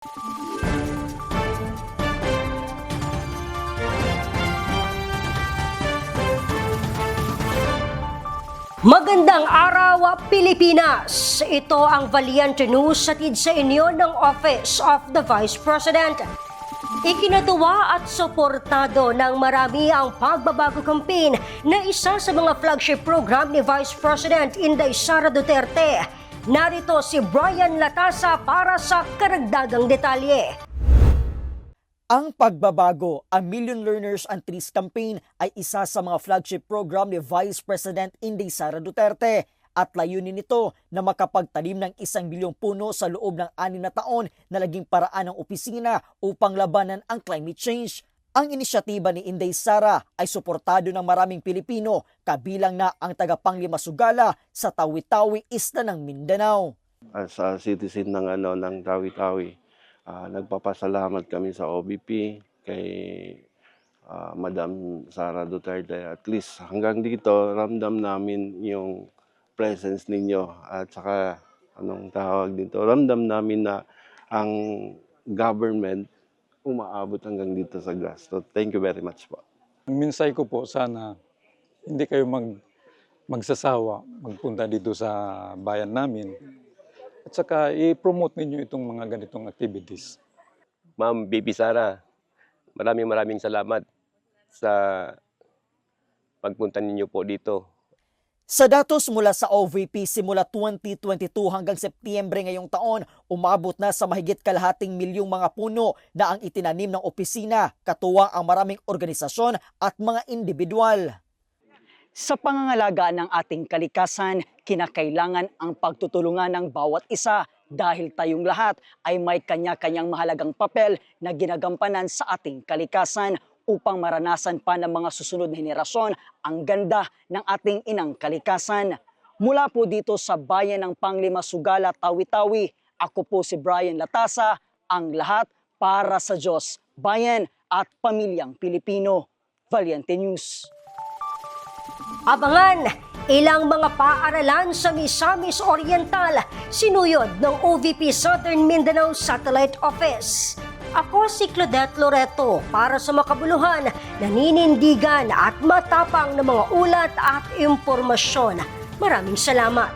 Magandang araw, Pilipinas! Ito ang Valiente News hatid sa inyo ng Office of the Vice President. Ikinatuwa at suportado ng marami ang pagbabago campaign na isa sa mga flagship program ni Vice President Inday Sara Duterte. Narito si Brian Latasa para sa karagdagang detalye. Ang pagbabago, ang Million Learners and Trees Campaign ay isa sa mga flagship program ni Vice President Inday Sara Duterte at layunin nito na makapagtanim ng 1 milyong puno sa loob ng 6 na taon na naging paraan ng opisina upang labanan ang climate change. Ang inisyatiba ni Inday Sara ay suportado ng maraming Pilipino, kabilang na ang tagapanglimasuggala sa Tawi-Tawi Isla ng Mindanao. As a citizen ng Tawi-Tawi, nagpapasalamat kami sa OVP kay Madam Sara Duterte. At least hanggang dito ramdam namin yung presence ninyo at saka ramdam namin na ang government umaabot hanggang dito sa gasto. Thank you very much po. Ang minsay ko po, sana hindi kayo magsasawa magpunta dito sa bayan namin. At saka i-promote ninyo itong mga ganitong activities. Ma'am Bibi Sara, maraming salamat sa pagpunta ninyo po dito. Sa datos mula sa OVP simula 2022 hanggang Setyembre ngayong taon, umabot na sa mahigit kalahating milyong mga puno na ang itinanim ng opisina, katuwang ang maraming organisasyon at mga individual. Sa pangangalaga ng ating kalikasan, kinakailangan ang pagtutulungan ng bawat isa dahil tayong lahat ay may kanya-kanyang mahalagang papel na ginagampanan sa ating kalikasan upang maranasan pa ng mga susunod na henerasyon ang ganda ng ating inang kalikasan. Mula po dito sa bayan ng Panglimasuggala, Tawi-Tawi, ako po si Brian Latasa, ang lahat para sa Diyos, bayan at pamilyang Pilipino. Valiente News. Abangan, ilang mga paaralan sa Misamis Oriental sinuyod ng OVP Southern Mindanao Satellite Office. Ako si Claudette Loreto para sa makabuluhan, naninindigan at matapang na mga ulat at impormasyon. Maraming salamat.